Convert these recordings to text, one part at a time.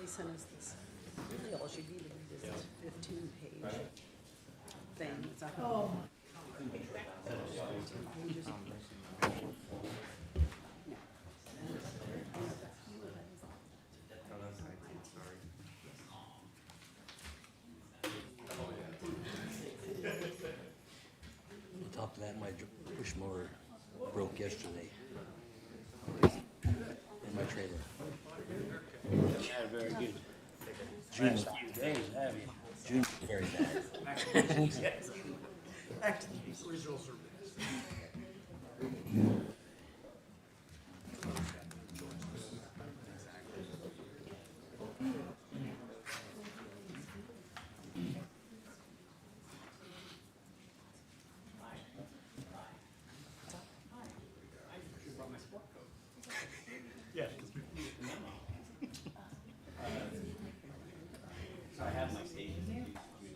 He sent us this, really all you need to read is this 15-page thing. It's a whole. On top of that, my push mower broke yesterday in my trailer. Yeah, very good. Last few days, have you? June, very bad. So I have my stations if you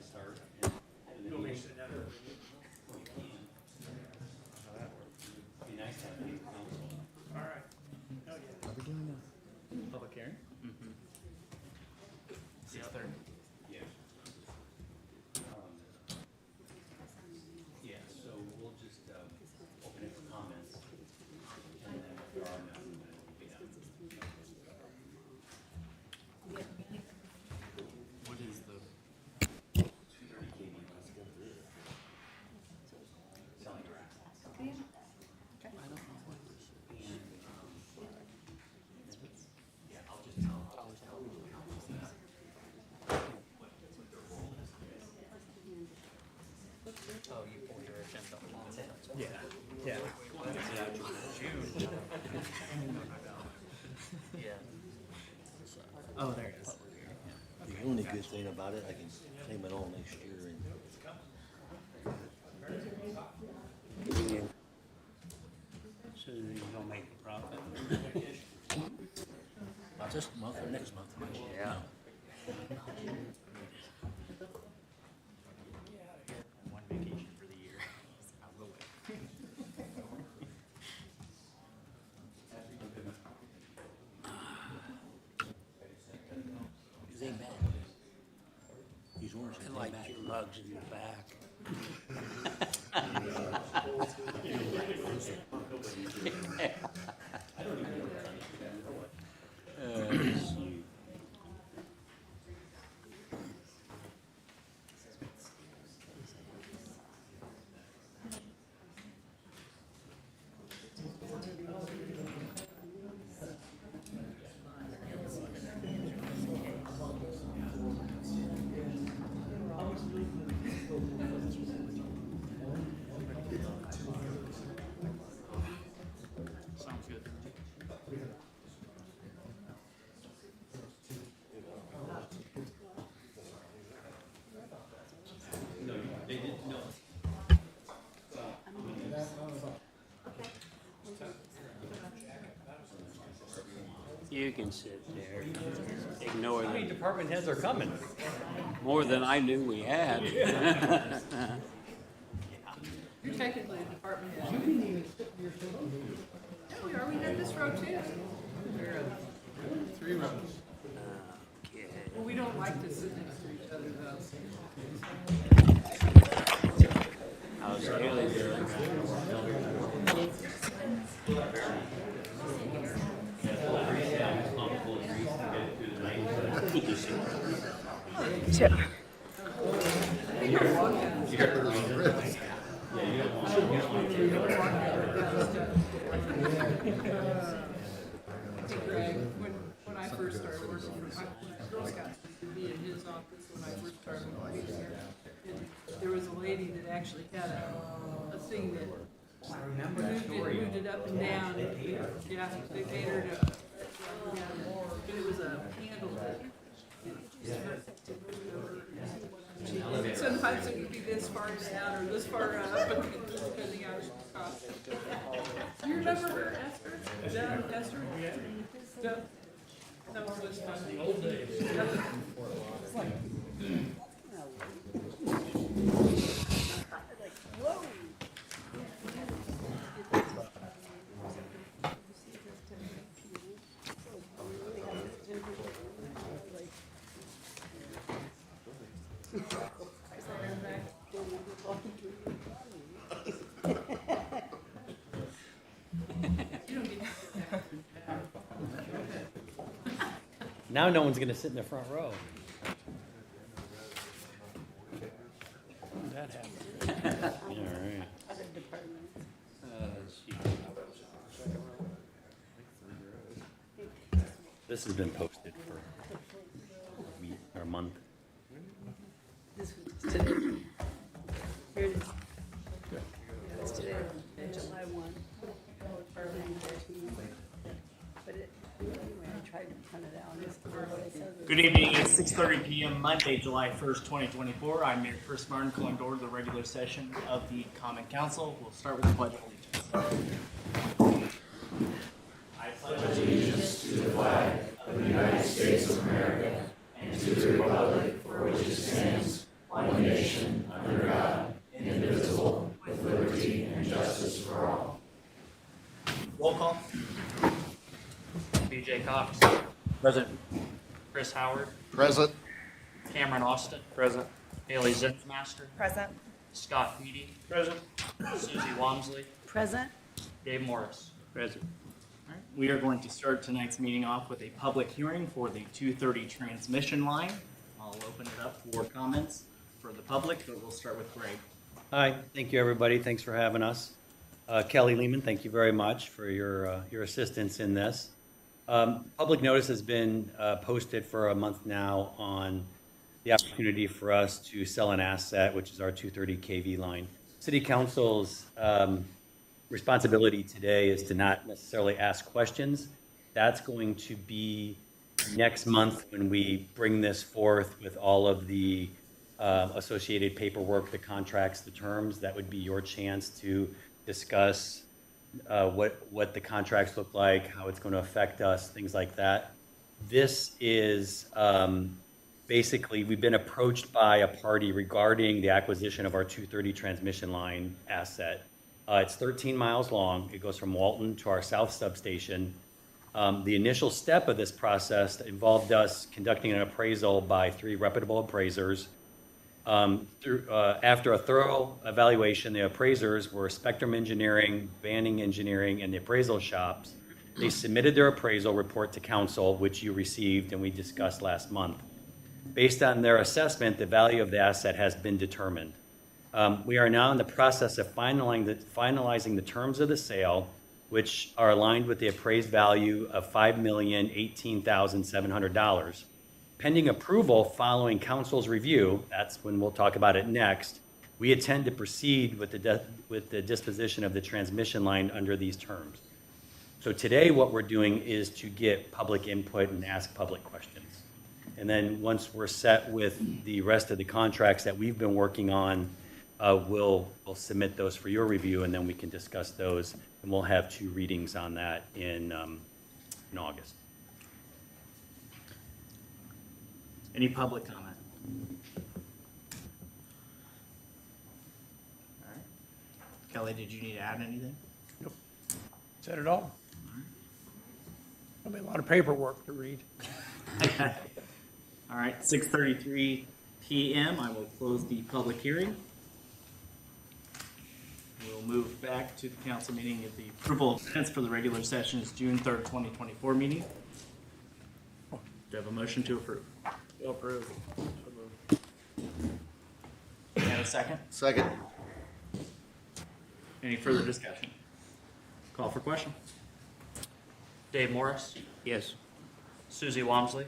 start. And then be nice to have a council. Public hearing? 6:30. Yeah. Yeah, so we'll just, open it for comments. And then if there are none, then we'll be done. What is the? 230 kV. Selling grass. And, yeah, I'll just tell. Oh, you pulled your agenda. Yeah. June. Yeah. Oh, there it is. The only good thing about it, I can claim it all next year and So that you don't make a profit. not this month or next month. Yeah. One vacation for the year. Out of the way. These ain't bad. These orange I ain't like bad. your lugs in your back. Sounds good. They didn't know. You can sit there, ignore How many them. department heads are coming? More than I knew we had. You're technically a department head. Yeah, we are. We had this row too. We're 3 rows. Okay. Well, we don't like to sit next to each other though. How's Haley doing? Hey Greg, when I first started working for Girl Scouts, used to be in his office when I first started working here. And there was a lady that actually had a thing that moved it up and down. Yeah, they made her to, but it was a handle that. Sometimes it could be this far down or this far up, depending on the cost. Do you remember her, Esther? Is that Esther? Yeah. That one was fun. The old days. Now no one's gonna sit in the front row. That happened. All right. Other departments. This has been posted for a week or a month. This was today. Here it is. It's today, July 1. Or 9/13. But it, anyway, I tried to print it out. Just what it says. Good evening, it's 6:30 PM, Monday, July 1st, 2024. I'm Mayor Chris Martin, calling to order the regular session of the Common Council. We'll start with the Pledge of Allegiance. I pledge allegiance to the flag of the United States of America and to the republic for which it stands, one nation, under God, indivisible, with liberty and justice for all. Roll call. BJ Cox. Present. Chris Howard. Present. Cameron Austin. Present. Haley Zinsmaster. Present. Scott Peedy. Present. Susie Wamsley. Present? Dave Morris. Present. All right, we are going to start tonight's meeting off with a public hearing for the 230 transmission line. I'll open it up for comments for the public, but we'll start with Greg. Hi, thank you, everybody. Thanks for having us. Kelly Lehman, thank you very much for your assistance in this. Public notice has been posted for a month now on the opportunity for us to sell an asset, which is our 230 kV line. City Council's responsibility today is to not necessarily ask questions. That's going to be next month when we bring this forth with all of the associated paperwork, the contracts, the terms. That would be your chance to discuss what the contracts look like, how it's going to affect us, things like that. This is basically, we've been approached by a party regarding the acquisition of our 230 transmission line asset. It's 13 miles long. It goes from Walton to our south substation. The initial step of this process involved us conducting an appraisal by 3 reputable appraisers. After a thorough evaluation, the appraisers were Spectrum Engineering, Banning Engineering, and the appraisal shops. They submitted their appraisal report to council, which you received and we discussed last month. Based on their assessment, the value of the asset has been determined. We are now in the process of finalizing the terms of the sale, which are aligned with the appraised value of $5,018,700. Pending approval following council's review, that's when we'll talk about it next, we intend to proceed with the disposition of the transmission line under these terms. So today what we're doing is to get public input and ask public questions. And then once we're set with the rest of the contracts that we've been working on, we'll submit those for your review, and then we can discuss those, and we'll have 2 readings on that in August. Any public comment? All right. Kelly, did you need to add anything? Said it all. There'll be a lot of paperwork to read. All right, 6:33 PM, I will close the public hearing. We'll move back to the council meeting of the approval of minutes for the regular session's June 3rd, 2024 meeting. Do you have a motion to approve? Approved. And a second? Second. Any further discussion? Call for question. Dave Morris, Yes. Susie Wamsley,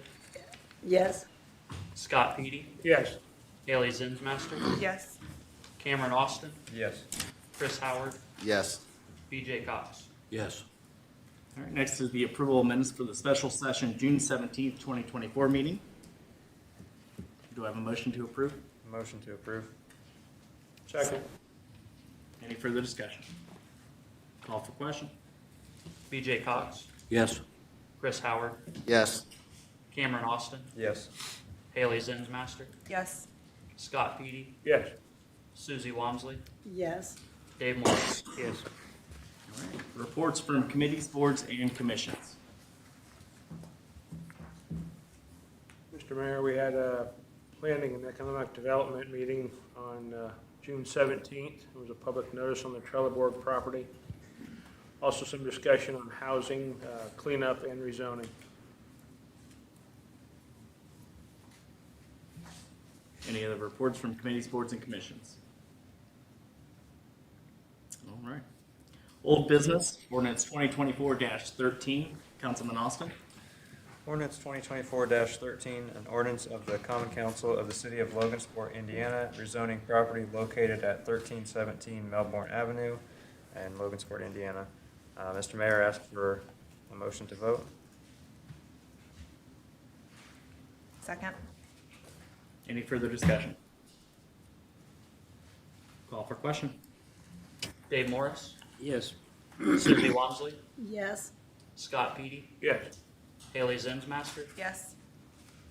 Yes? Scott Peedy, Yes. Haley Zinsmaster, Yes. Cameron Austin, Yes. Chris Howard, Yes. BJ Cox. Yes. All right, next is the approval of minutes for the special session, June 17th, 2024 meeting. Do I have a motion to approve? Motion to approve. Second. Any further discussion? Call for question. BJ Cox, Yes. Chris Howard, Yes. Cameron Austin, Yes. Haley Zinsmaster, Yes. Scott Peedy, Yes. Susie Wamsley, Yes? Dave Morris. Yes. All right, reports from committees, boards, and commissions. Mr. Mayor, we had a planning and economic development meeting on June 17th. There was a public notice on the Trelleborg property. Also some discussion on housing, cleanup, and rezoning. Any other reports from committees, boards, and commissions? All right. Old business, ordinance 2024-13, Councilman Austin. Ordinance 2024-13, an ordinance of the Common Council of the City of Logansport, Indiana, rezoning property located at 1317 Melbourne Avenue in Logansport, Indiana. Mr. Mayor, ask for a motion to vote. Second. Any further discussion? Call for question. Dave Morris, Yes. Susie Wamsley, Yes. Scott Petey, Yes. Haley Zinsmaster, Yes.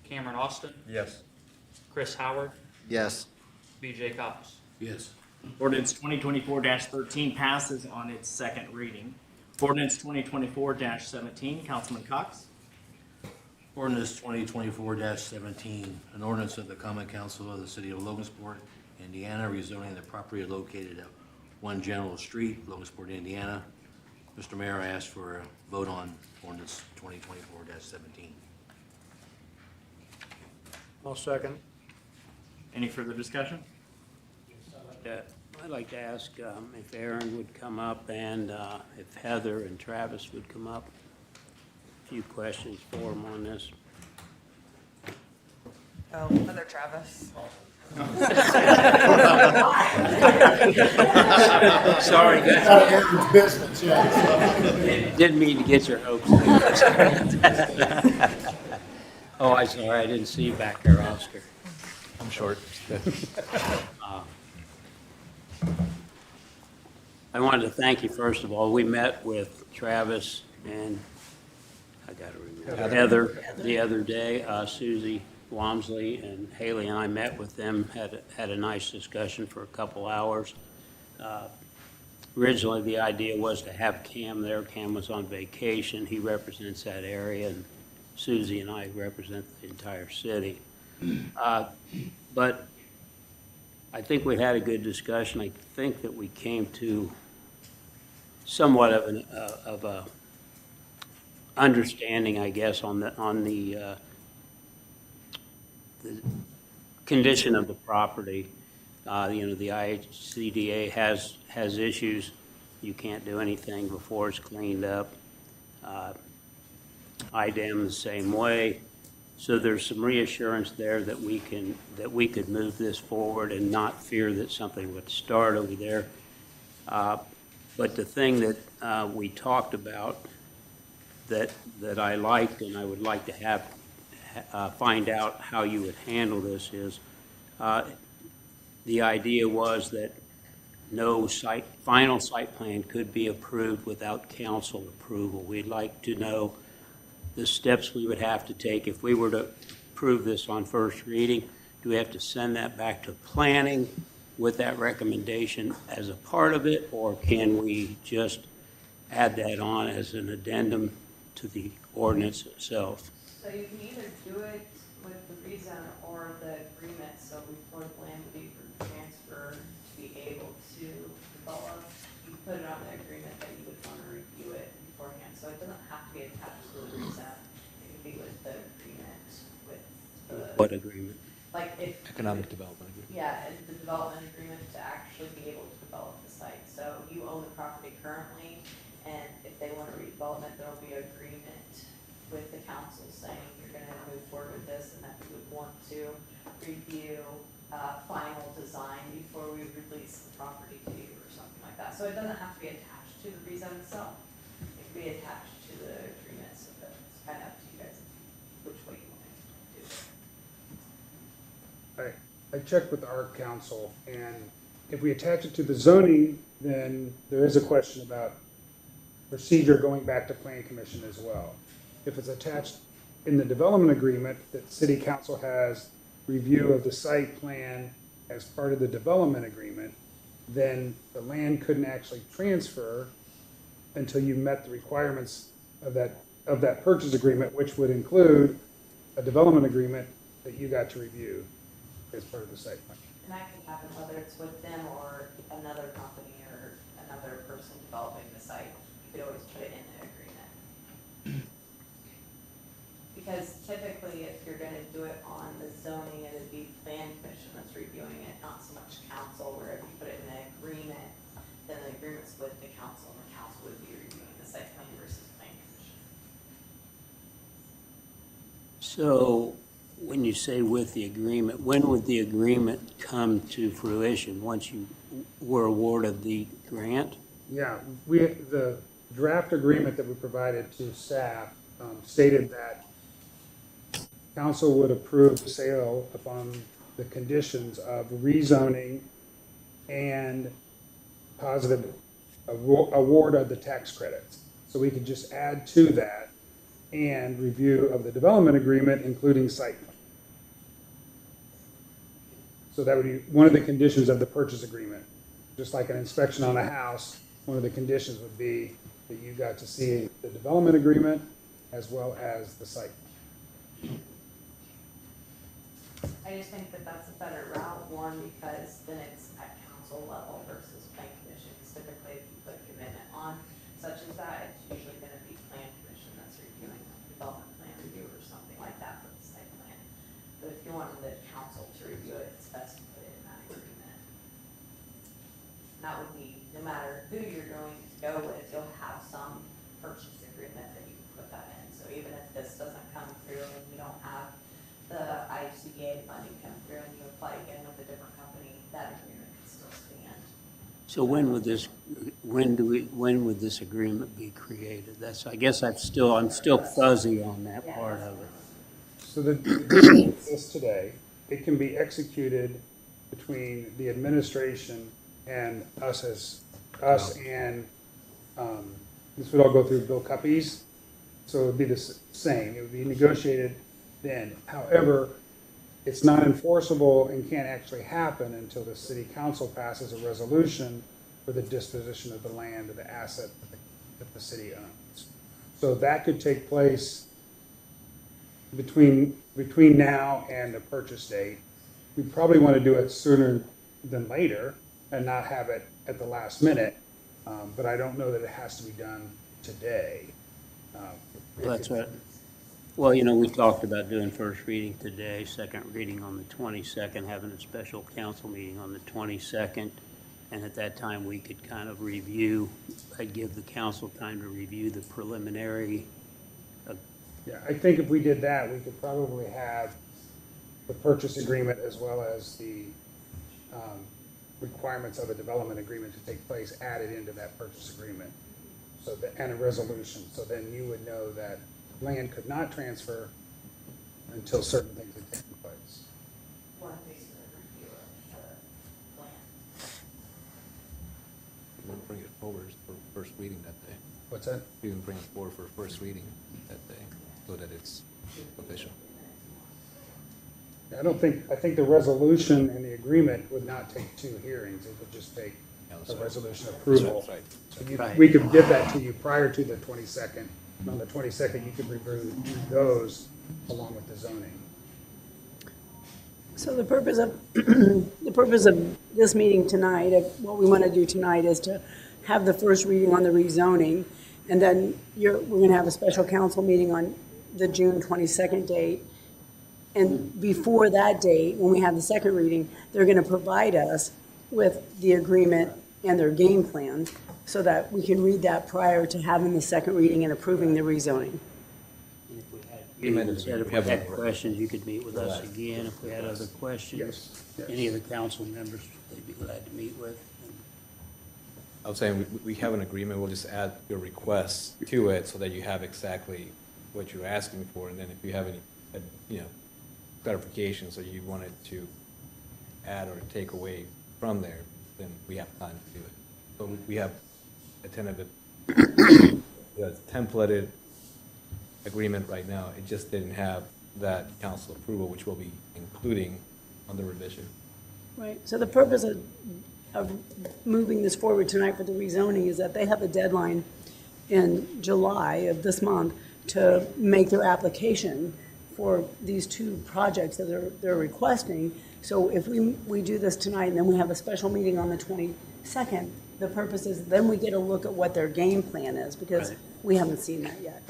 Cameron Austin, Yes. Chris Howard, Yes. BJ Cox. Yes. Ordinance 2024-13 passes on its second reading. Ordinance 2024-17, Councilman Cox. Ordinance 2024-17, an ordinance of the Common Council of the City of Logansport, Indiana, rezoning the property located at 1 General Street, Logansport, Indiana. Mr. Mayor, I ask for a vote on ordinance 2024-17. I'll second. Any further discussion? I'd like to ask if Aaron would come up and if Heather and Travis would come up. A few questions for them on this. Oh, other Travis. Sorry, guys. Business, yeah. Didn't mean to get your hopes up. Oh, I'm sorry, I didn't see you back there, Oscar. I'm short. I wanted to thank you, first of all. We met with Travis and, I got to remember, Heather the other day. Susie Wamsley and Haley and I met with them, had a nice discussion for a couple hours. Originally, the idea was to have Cam there. Cam was on vacation. He represents that area, and Susie and I represent the entire city. But I think we had a good discussion. I think that we came to somewhat of a understanding, I guess, on the condition of the property. The IHCDA has issues. You can't do anything before it's cleaned up. IDEM the same way. So there's some reassurance there that we could move this forward and not fear that something would start over there. But the thing that we talked about that I liked and I would like to have find out how you would handle this is the idea was that no final site plan could be approved without council approval. We'd like to know the steps we would have to take if we were to approve this on first reading. Do we have to send that back to planning with that recommendation as a part of it, or can we just add that on as an addendum to the ordinance itself? So you can either do it with the rezone or the agreement, so before the land would be transferred to be able to develop, you put it on the agreement that you would want to review it beforehand, so it doesn't have to be attached to the rezone. It can be with the agreement, with the. What agreement? Like if. Economic development agreement. Yeah, and the development agreement to actually be able to develop the site. So you own the property currently, and if they want a redevelopment, there'll be an agreement with the council saying you're gonna move forward with this, and that we would want to review final design before we release the property to you or something like that. So it doesn't have to be attached to the rezone itself. It can be attached to the agreement, so that's kind of up to you guys which way you want to do it. I checked with our council, and if we attach it to the zoning, then there is a question about procedure going back to planning commission as well. If it's attached in the development agreement that city council has review of the site plan as part of the development agreement, then the land couldn't actually transfer until you met the requirements of that purchase agreement, which would include a development agreement that you got to review as part of the site plan. And that can happen whether it's with them or another company or another person developing the site. You could always put it in the agreement. Because typically, if you're gonna do it on the zoning, it'd be plan commission that's reviewing it, not so much council, where if you put it in an agreement, then the agreement's with the council, and the council would be reviewing the site plan versus plan commission. So when you say with the agreement, when would the agreement come to fruition? Once you were awarded the grant? Yeah, the draft agreement that we provided to staff stated that council would approve the sale upon the conditions of rezoning and positive award of the tax credits. So we could just add to that and review of the development agreement, including site plan. So that would be one of the conditions of the purchase agreement. Just like an inspection on a house, one of the conditions would be that you got to see the development agreement as well as the site. I just think that that's a better route, one, because then it's at council level versus plan commission. Because typically, if you put commitment on such as that, it's usually gonna be plan commission that's reviewing a development plan review or something like that for the site plan. But if you want the council to review it, it's best to put it in that agreement. And that would be, no matter who you're going to go with, you'll have some purchase agreement that you can put that in. So even if this doesn't come through and you don't have the ICA funding come through and you apply again with a different company, that agreement can still stand. So when would this agreement be created? I guess I'm still fuzzy on that part of it. So the agreement exists today. It can be executed between the administration and us and this would all go through Bill Cuppies. So it would be the same. It would be negotiated then. However, it's not enforceable and can't actually happen until the city council passes a resolution for the disposition of the land or the asset that the city owns. So that could take place between now and the purchase date. We probably want to do it sooner than later and not have it at the last minute. But I don't know that it has to be done today. That's right. Well, we talked about doing first reading today, second reading on the 22nd, having a special council meeting on the 22nd. And at that time, we could kind of review, I'd give the council time to review the preliminary. Yeah, I think if we did that, we could probably have the purchase agreement as well as the requirements of a development agreement to take place added into that purchase agreement. So and a resolution. So then you would know that land could not transfer until certain things had taken place. One piece of the review of the plan. We'll bring it forward for first reading that day. What's that? We can bring it forward for first reading that day so that it's official. I think the resolution and the agreement would not take 2 hearings. It would just take a resolution approval. That's right. So we could give that to you prior to the 22nd. And on the 22nd, you could review those along with the zoning. So the purpose of this meeting tonight, of what we want to do tonight, is to have the first reading on the rezoning, and then we're going to have a special council meeting on the June 22nd date. And before that date, when we have the second reading, they're going to provide us with the agreement and their game plan so that we can read that prior to having the second reading and approving the rezoning. And if we had questions, you could meet with us again. If we had other questions, Yes. any of the council members, they'd be glad to meet with. I was saying, we have an agreement, we'll just add your requests to it so that you have exactly what you're asking for, and then if you have any, clarifications or you wanted to add or take away from there, then we have time to do it. So we have a tentative, templated agreement right now, it just didn't have that council approval, which we'll be including on the revision. Right, so the purpose of moving this forward tonight for the rezoning is that they have a deadline in July of this month to make their application for these 2 projects that they're requesting. So if we do this tonight and then we have a special meeting on the 22nd, the purpose is then we get a look at what their game plan is, because we haven't seen that yet.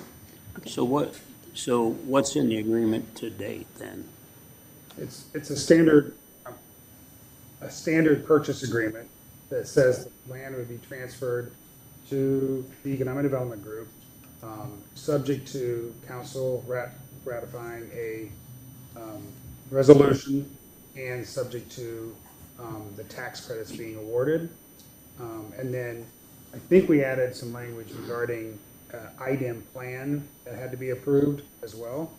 So what, So what's in the agreement to date then? It's a standard purchase agreement that says the land would be transferred to the Economic Development Group, subject to council ratifying a resolution and subject to the tax credits being awarded. And then I think we added some language regarding IDEM plan that had to be approved as well.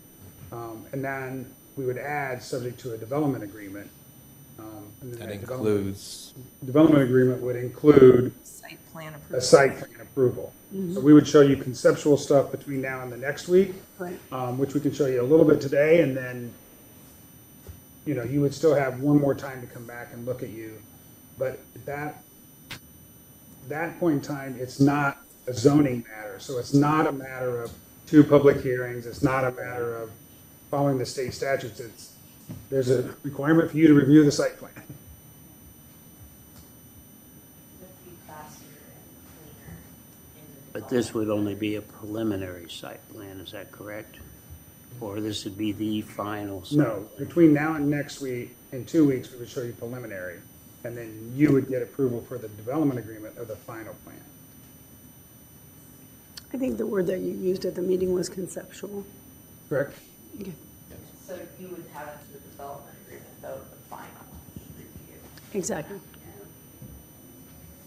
And then we would add subject to a development agreement. And then That development includes, agreement would include Site plan a approval. site plan approval. So we would show you conceptual stuff between now and the next week, Right. which we can show you a little bit today, and then, you know, you would still have one more time to come back and look at you. But at that point in time, it's not a zoning matter. So it's not a matter of 2 public hearings. It's not a matter of following the state statutes. There's a requirement for you to review the site plan. It'll be faster and cleaner in the But this would only be a preliminary site plan, is that correct? Or this would be the final site No, plan? between now and next week, in 2 weeks, we would show you preliminary. And then you would get approval for the development agreement of the final plan. I think the word that you used at the meeting was conceptual. Correct? Okay. So you would have it to the development agreement, though, the final review. Exactly.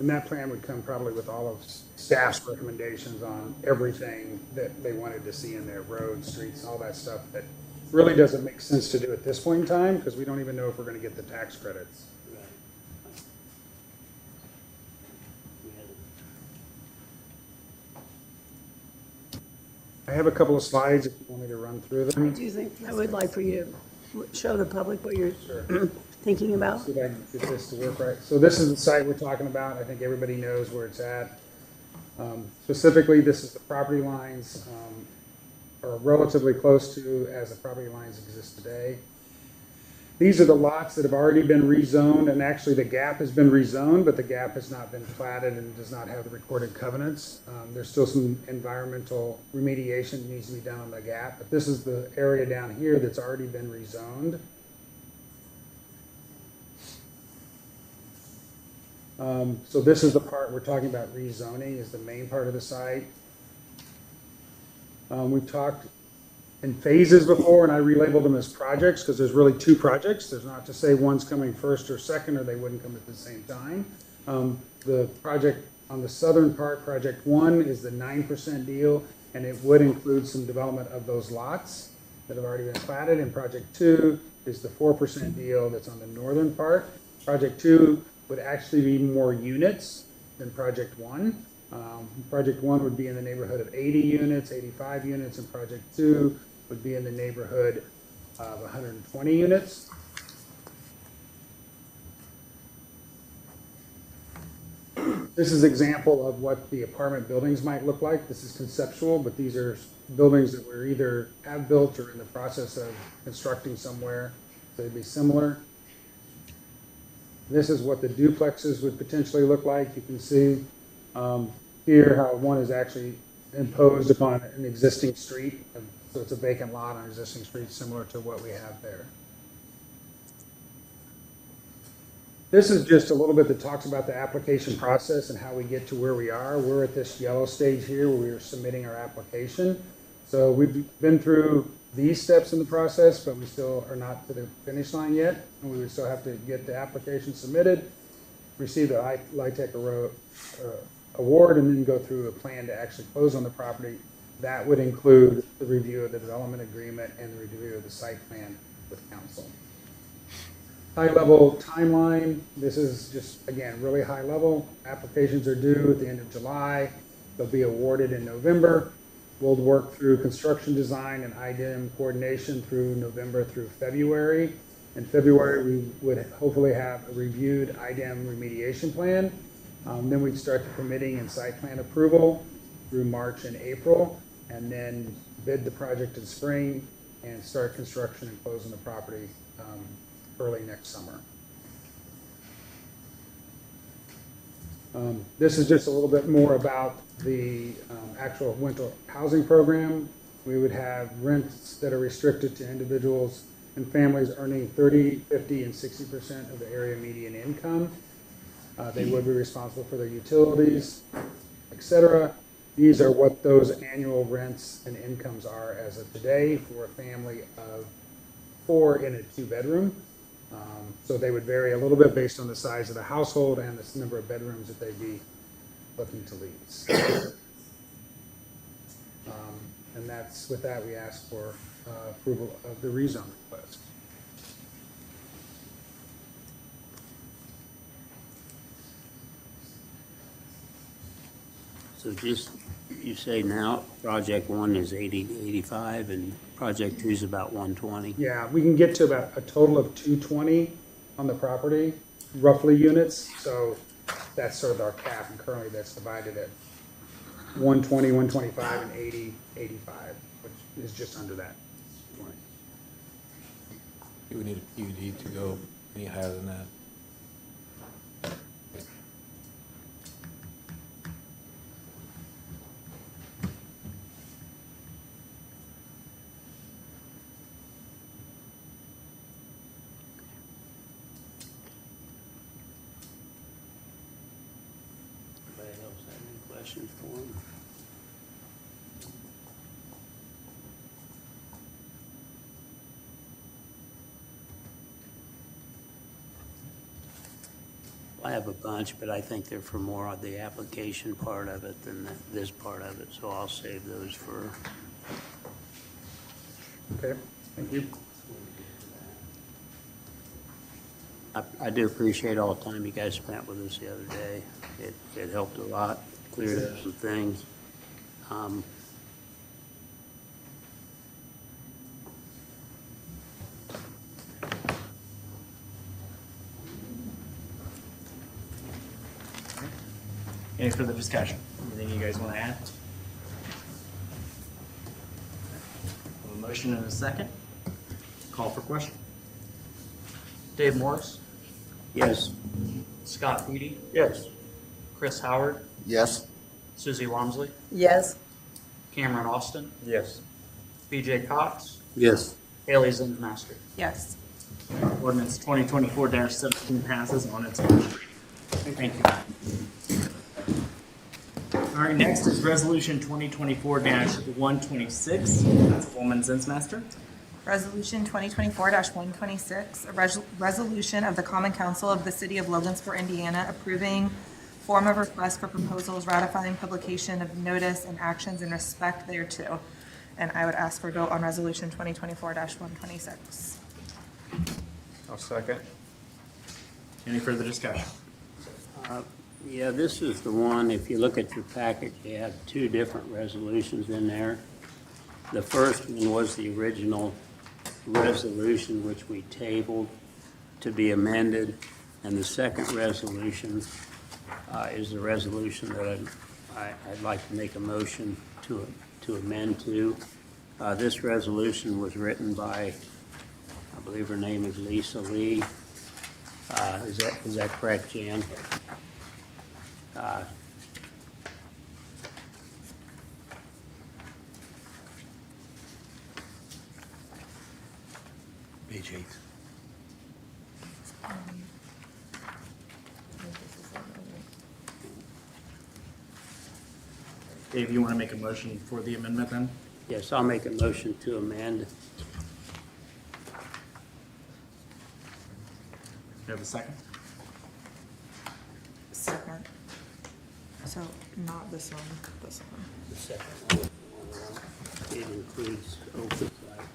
And that plan would come probably with all of staff's recommendations on everything that they wanted to see in their roads, streets, all that stuff that really doesn't make sense to do at this point in time, because we don't even know if we're gonna get the tax credits. I have a couple of slides if you want me to run through I them. do think, I would like for you to show the public what you're Sure. thinking about. See if I can get this to work right. So this is the site we're talking about. I think everybody knows where it's at. Specifically, this is the property lines, are relatively close to as the property lines exist today. These are the lots that have already been rezoned, and actually the gap has been rezoned, but the gap has not been platted and does not have the recorded covenants. There's still some environmental remediation that needs to be done on the gap, but this is the area down here that's already been rezoned. So this is the part we're talking about rezoning, is the main part of the site. We've talked in phases before, and I relabeled them as projects because there's really 2 projects. There's not to say one's coming first or second, or they wouldn't come at the same time. The project on the southern part, project 1, is the 9% deal, and it would include some development of those lots that have already been platted. And project 2 is the 4% deal that's on the northern part. Project 2 would actually be more units than project 1. Project 1 would be in the neighborhood of 80 units, 85 units, and project 2 would be in the neighborhood of 120 units. This is an example of what the apartment buildings might look like. This is conceptual, but these are buildings that we're either have built or in the process of constructing somewhere, so they'd be similar. This is what the duplexes would potentially look like. You can see here how one is actually imposed upon an existing street. So it's a vacant lot on an existing street, similar to what we have there. This is just a little bit that talks about the application process and how we get to where we are. We're at this yellow stage here where we are submitting our application. So we've been through these steps in the process, but we still are not to the finish line yet. And we would still have to get the application submitted, receive the LIHTC award, and then go through a plan to actually close on the property. That would include the review of the development agreement and the review of the site plan with council. High-level timeline, this is just, again, really high level. Applications are due at the end of July. They'll be awarded in November. We'll work through construction design and IDEM coordination through November through February. In February, we would hopefully have a reviewed IDEM remediation plan. Then we'd start the permitting and site plan approval through March and April, and then bid the project in spring and start construction and close on the property early next summer. This is just a little bit more about the actual winter housing program. we would have rents that are restricted to individuals and families earning 30, 50, and 60% of the area median income. They would be responsible for their utilities, etc. These are what those annual rents and incomes are as of today for a family of 4 in a 2-bedroom. So they would vary a little bit based on the size of the household and the number of bedrooms that they'd be looking to lease. And that's, with that, we ask for approval of the rezone request. So just, you say now, project 1 is 80, 85, and project 2 is about 120? Yeah, we can get to about a total of 220 on the property, roughly units. So that's sort of our cap, and currently that's divided at 120, 125, and 80, 85, which is just under that. You would need a PUD to go any higher than that. Anybody else have any questions for him? I have a bunch, but I think they're for more of the application part of it than this part of it, so I'll save those for. Okay, thank you. I do appreciate all the time you guys spent with us the other day. It helped a lot, cleared up some things. Any further discussion? Anything you guys want to add? A motion and a second. Call for question. Dave Morris, Yes. Scott Petey, Yes. Chris Howard, Yes. Susie Wamsley, Yes. Cameron Austin, Yes. BJ Cox, Yes. Haley Zinsmaster. Yes. Ordinance 2024-17 passes on its first reading. Thank you. All right, next is Resolution 2024-126. Councilwoman Zinsmaster. Resolution 2024-126, a resolution of the Common Council of the City of Logansport, Indiana, approving form of request for proposals, ratifying publication of notice and actions in respect thereto. And I would ask for vote on Resolution 2024-126. I'll second. Any further discussion? Yeah, this is the one, if you look at your packet, you have 2 different resolutions in there. The first one was the original resolution which we tabled to be amended, and the second resolution is the resolution that I'd like to make a motion to amend to. This resolution was written by, I believe her name is Lisa Lee. Is that correct, Jan? Page 8. Dave, you want to make a motion for the amendment then? Yes, I'll make a motion to amend. You have a second? Second. So not this one, this one. The second one, it includes open site,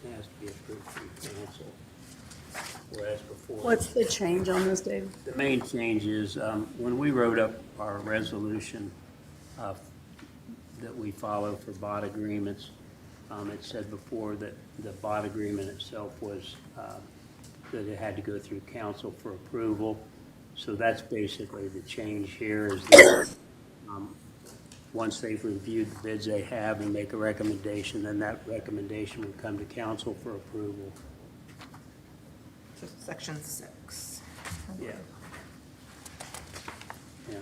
it has to be approved from council, whereas before. What's the change on this, Dave? The main change is, when we wrote up our resolution that we follow for bond agreements, it said before that the bond agreement itself was, that it had to go through council for approval. So that's basically the change here is that once they've reviewed the bids they have and make a recommendation, then that recommendation would come to council for approval. So section 6. Yeah. Yeah.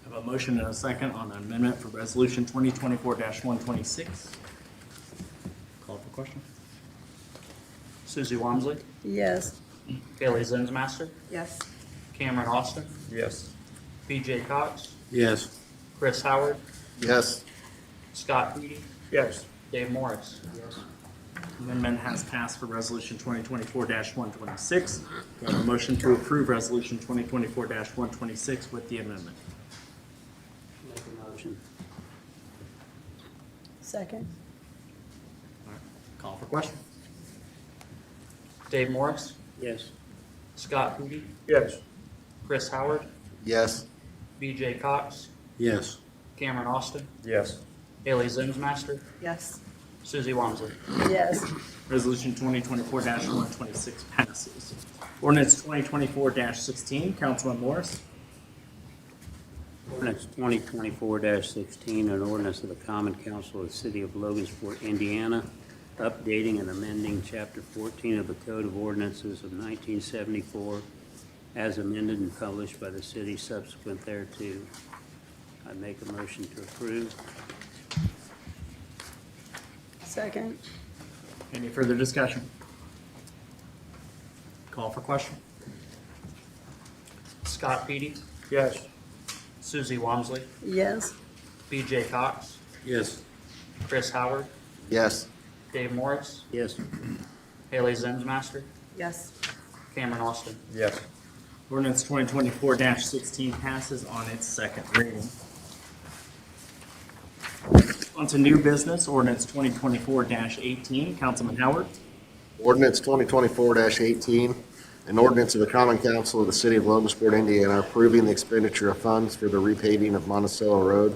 How I have a motion and a second on the amendment for resolution 2024-126. Call for question. Susie Wamsley, Yes. Kaylee Zensmaster, Yes. Cameron Austin, Yes. BJ Cox, Yes. Chris Howard, Yes. Scott Peedy, Yes. Dave Morris. Amendment has passed for resolution 2024-126. Do I have a motion to approve resolution 2024-126 with the amendment? Make a motion. Second. All right, call for question. Dave Morris, Yes. Scott Peedy, Yes. Chris Howard, Yes. BJ Cox, Yes. Cameron Austin, Yes. Haley Zensmaster, Yes. Susie Wamsley. Yes. Resolution 2024-126 passes. Ordinance 2024-16, Councilman Morris. Ordinance 2024-16, an ordinance of the Common Council of the City of Logansport, Indiana, updating and amending Chapter 14 of the Code of Ordinances of 1974 as amended and published by the city subsequent thereto. I make a motion to approve. Second. Any further discussion? Call for question. Scott Peedy, Yes. Susie Wamsley, Yes. BJ Cox, Yes. Chris Howard, Yes. Dave Morris, Yes. Haley Zensmaster, Yes. Cameron Austin. Yes. Ordinance 2024-16 passes on its second reading. On to new business, ordinance 2024-18, Councilman Howard. Ordinance 2024-18, an ordinance of the Common Council of the City of Logansport, Indiana, approving the expenditure of funds for the repaving of Monticello Road.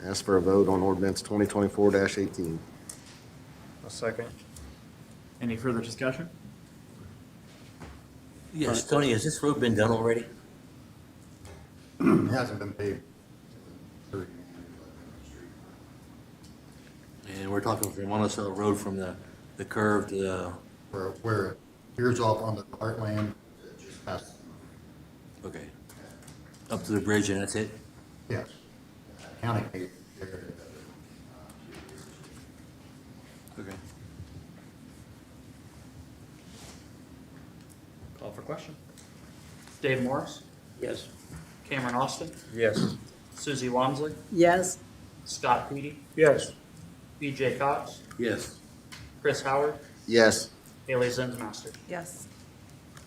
Ask for a vote on ordinance 2024-18. A second. Any further discussion? Yes, Tony, has this road been done already? It hasn't been paved. And we're talking from Monticello Road from the curve to the, Where it veers off on the heartland, just past. okay, up to the bridge and that's it? Yes. County paved. Okay. Call for question. Dave Morris, Yes. Cameron Austin, Yes. Susie Wamsley, Yes. Scott Peedy, Yes. BJ Cox, Yes. Chris Howard, Yes. Haley Zensmaster. Yes.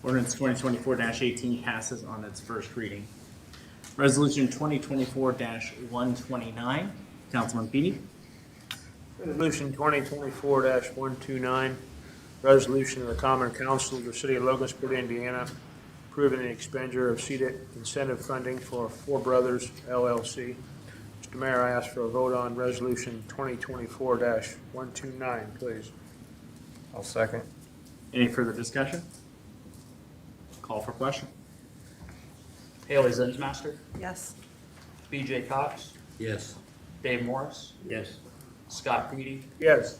Ordinance 2024-18 passes on its first reading. Resolution 2024-129, Councilman Peedy. Resolution 2024-129, resolution of the Common Council of the City of Logansport, Indiana, approving the expenditure of CEDAT incentive funding for Four Brothers LLC. Mr. Mayor, I ask for a vote on resolution 2024-129, please. I'll second. Any further discussion? Call for question. Haley Zensmaster, Yes. BJ Cox, Yes. Dave Morris, Yes. Scott Peedy, Yes.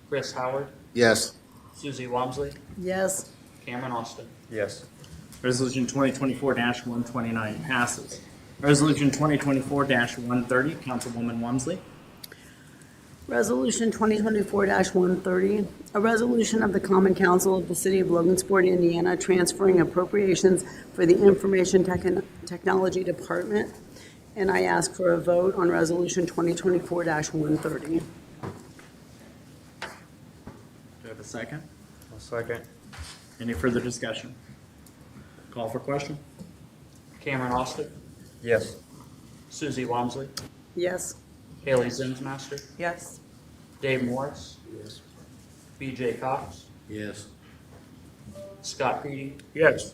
Chris Howard, Yes. Susie Wamsley, Yes. Cameron Austin. Yes. Resolution 2024-129 passes. Resolution 2024-130, Councilwoman Wamsley. Resolution 2024-130, a resolution of the Common Council of the City of Logansport, Indiana, transferring appropriations for the Information Technology Department. And I ask for a vote on Resolution 2024-130. Do I have a second? I'll second. Any further discussion? Call for question. Cameron Austin, Yes. Susie Wamsley, Yes. Haley Zensmaster, Yes. Dave Morris, Yes. BJ Cox, Yes. Scott Peedy, Yes.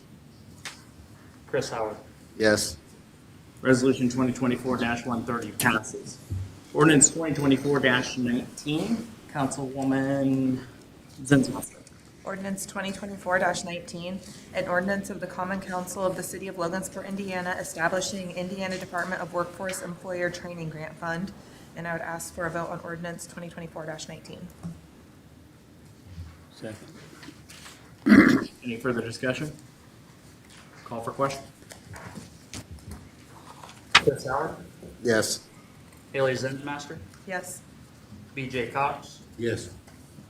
Chris Howard. Yes. Resolution 2024-130 passes. Ordinance 2024-19, Councilwoman Zensmaster. Ordinance 2024-19, an ordinance of the Common Council of the City of Logansport, Indiana, establishing Indiana Department of Workforce Employer Training Grant Fund. And I would ask for a vote on ordinance 2024-19. Second. Any further discussion? Call for question. Chris Howard, Yes. Haley Zensmaster, Yes. BJ Cox, Yes.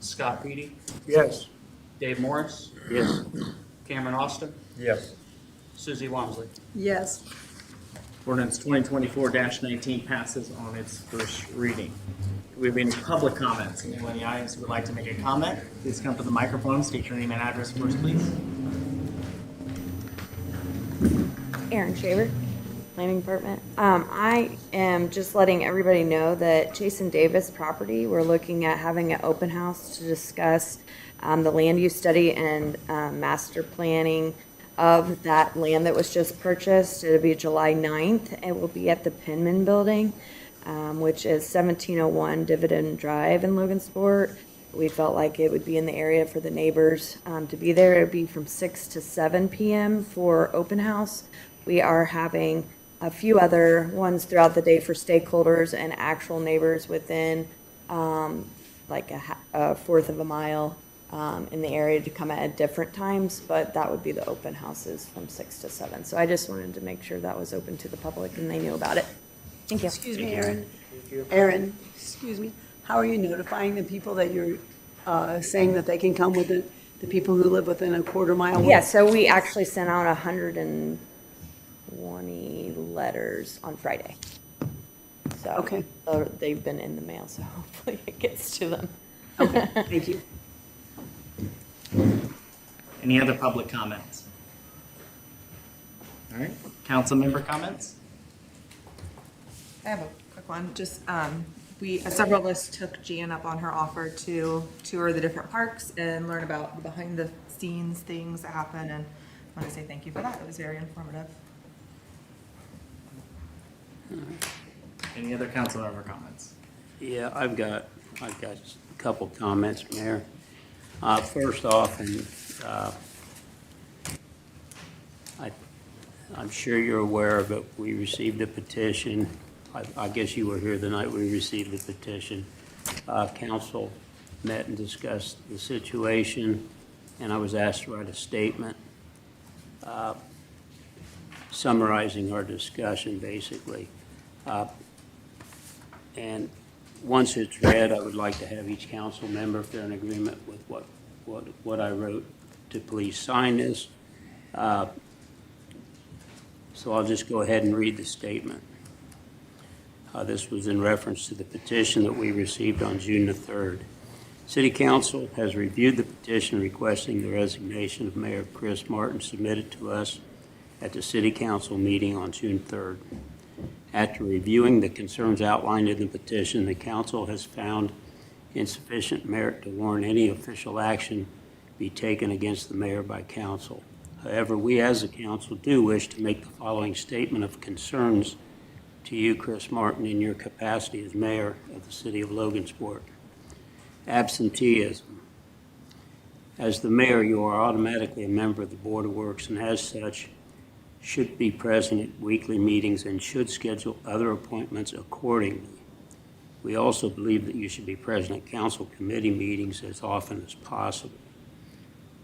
Scott Petey, Yes. Dave Morris, Yes. Cameron Austin, Yes. Susie Wamsley. Yes. Ordinance 2024-19 passes on its first reading. Do we have any public comments? Anyone in the audience who would like to make a comment, please come to the microphone, state your name and address first, please. Aaron Shaver, Planning Department. I am just letting everybody know that Jason Davis property, we're looking at having an open house to discuss the land use study and master planning of that land that was just purchased. It'll be July 9th. It will be at the Penman Building, which is 1701 Dividend Drive in Logansport. We felt like it would be in the area for the neighbors to be there. It would be from 6 to 7 p.m. for open house. We are having a few other ones throughout the day for stakeholders and actual neighbors within like a fourth of a mile in the area to come at different times, but that would be the open houses from 6 to 7. So I just wanted to make sure that was open to the public and they knew about it. Thank you. Excuse me, Aaron. Aaron, excuse me. How are you notifying the people that you're saying that they can come with the people who live within a quarter mile? Yeah, so we actually sent out 120 letters on Friday. So Okay. They've been in the mail, so hopefully it gets to them. Okay, thank you. Any other public comments? All right, council member comments? I have a quick one. Just, several of us took Jan up on her offer to tour the different parks and learn about the behind the scenes things that happen, and I want to say thank you for that. It was very informative. Any other council member comments? Yeah, I've got a couple comments, Mayor. First off, and I'm sure you're aware of it, we received a petition. I guess you were here the night we received the petition. Council met and discussed the situation, and I was asked to write a statement summarizing our discussion, basically. And once it's read, I would like to have each council member, if they're in agreement with what I wrote, to please sign this. So I'll just go ahead and read the statement. This was in reference to the petition that we received on June the 3rd. City Council has reviewed the petition requesting the resignation of Mayor Chris Martin submitted to us at the City Council meeting on June 3rd. After reviewing the concerns outlined in the petition, the council has found insufficient merit to warrant any official action be taken against the mayor by council. However, we as a council do wish to make the following statement of concerns to you, Chris Martin, in your capacity as mayor of the city of Logansport. Absenteeism. As the mayor, you are automatically a member of the Board of Works, and as such, should be present at weekly meetings and should schedule other appointments accordingly. We also believe that you should be present at council committee meetings as often as possible.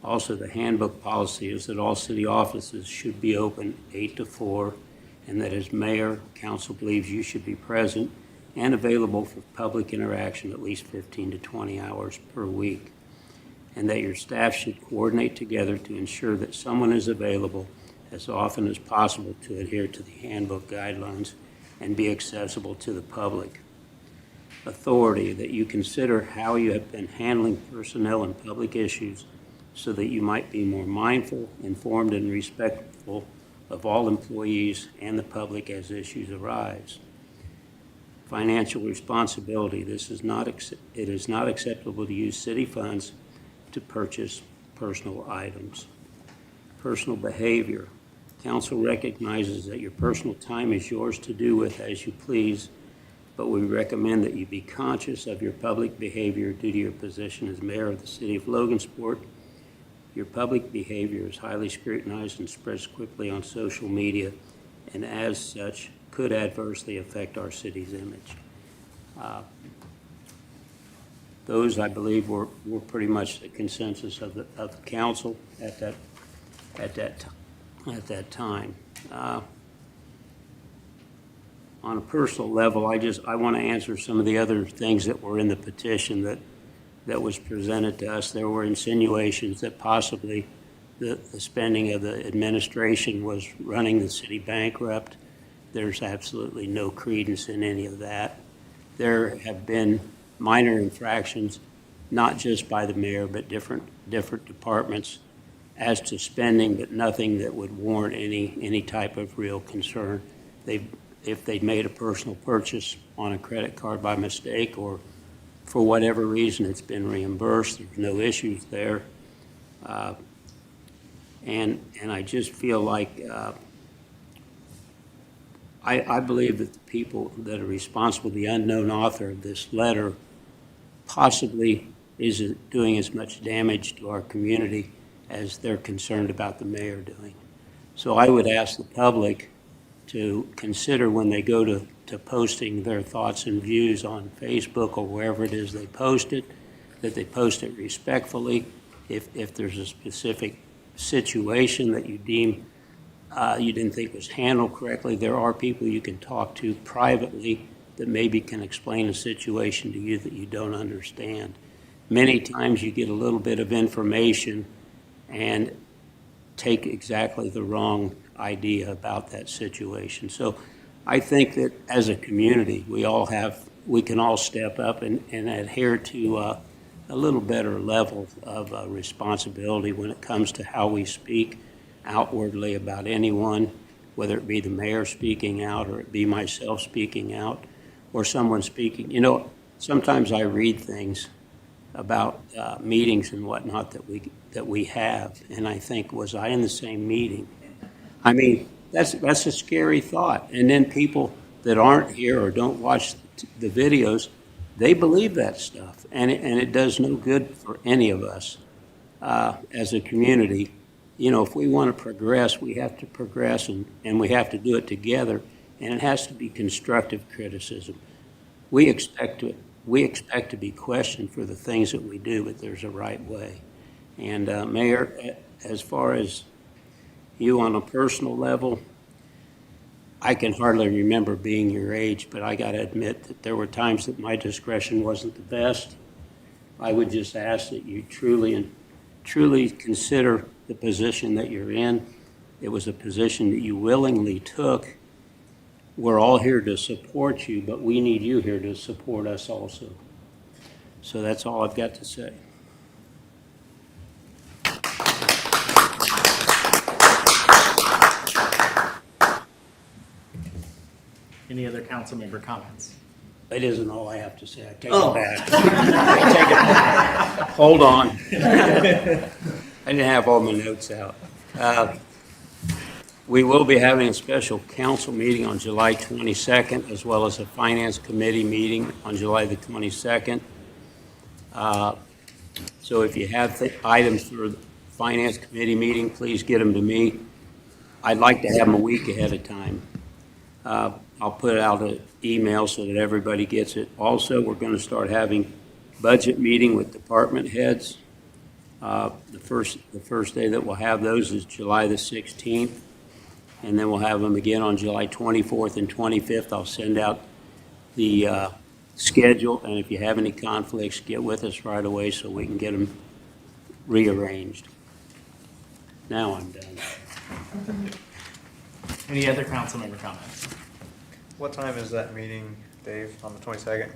Also, the handbook policy is that all city offices should be open 8 to 4, and that as mayor, council believes you should be present and available for public interaction at least 15 to 20 hours per week, and that your staff should coordinate together to ensure that someone is available as often as possible to adhere to the handbook guidelines and be accessible to the public. Authority, that you consider how you have been handling personnel and public issues so that you might be more mindful, informed, and respectful of all employees and the public as issues arise. Financial responsibility, it is not acceptable to use city funds to purchase personal items. Personal behavior, council recognizes that your personal time is yours to do with as you please, but we recommend that you be conscious of your public behavior due to your position as mayor of the city of Logansport. Your public behavior is highly scrutinized and spreads quickly on social media, and as such, could adversely affect our city's image. Those, I believe, were pretty much the consensus of the council at that time. on a personal level, I want to answer some of the other things that were in the petition that was presented to us. There were insinuations that possibly the spending of the administration was running the city bankrupt. There's absolutely no credence in any of that. There have been minor infractions, not just by the mayor, but different departments as to spending, but nothing that would warrant any type of real concern. If they'd made a personal purchase on a credit card by mistake, or for whatever reason it's been reimbursed, there's no issues there. And I just feel like I believe that the people that are responsible, the unknown author of this letter, possibly isn't doing as much damage to our community as they're concerned about the mayor doing. So I would ask the public to consider, when they go to posting their thoughts and views on Facebook or wherever it is they post it, that they post it respectfully. If there's a specific situation that you deem you didn't think was handled correctly, there are people you can talk to privately that maybe can explain a situation to you that you don't understand. Many times you get a little bit of information and take exactly the wrong idea about that situation. So I think that as a community, we can all step up and adhere to a little better level of responsibility when it comes to how we speak outwardly about anyone, whether it be the mayor speaking out, or it be myself speaking out, or someone speaking. You know, sometimes I read things about meetings and whatnot that we have, and I think, was I in the same meeting? I mean, that's a scary thought. And then people that aren't here or don't watch the videos, they believe that stuff, and it does no good for any of us as a community. You know, if we want to progress, we have to progress, and we have to do it together, and it has to be constructive criticism. We expect to be questioned for the things that we do, but there's a right way. And Mayor, as far as you on a personal level, I can hardly remember being your age, but I got to admit that there were times that my discretion wasn't the best. I would just ask that you truly consider the position that you're in. It was a position that you willingly took. We're all here to support you, but we need you here to support us also. So that's all I've got to say. Any other council member comments? It isn't all I have to say. I take it back. I take it back. Hold on. I didn't have all my notes out. We will be having a special council meeting on July 22nd, as well as a finance committee meeting on July the 22nd. So if you have items for the finance committee meeting, please get them to me. I'd like to have them a week ahead of time. I'll put out an email so that everybody gets it. Also, we're going to start having budget meeting with department heads. The first day that we'll have those is July the 16th, and then we'll have them again on July 24th and 25th. I'll send out the schedule, and if you have any conflicts, get with us right away so we can get them rearranged. Now I'm done. Any other council member comments? What time is that meeting, Dave, on the 22nd?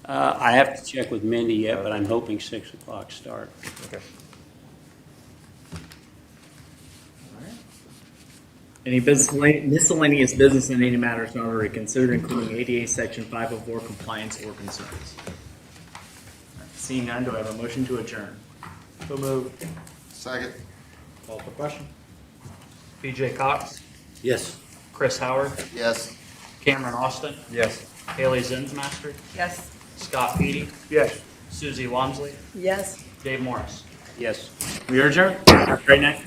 I have to check with Mindy yet, but I'm hoping 6 o'clock start. Okay. Any miscellaneous business in any matters not already considered, including ADA Section 504 compliance or concerns? Seeing none, do I have a motion to adjourn? So moved. Second. Call for question. BJ Cox, Yes. Chris Howard, Yes. Cameron Austin, Yes. Haley Zinsmaster, Yes. Scott Peedy, Yes. Susie Wamsley, Yes. Dave Morris. Yes. We are adjourned. Have a great night.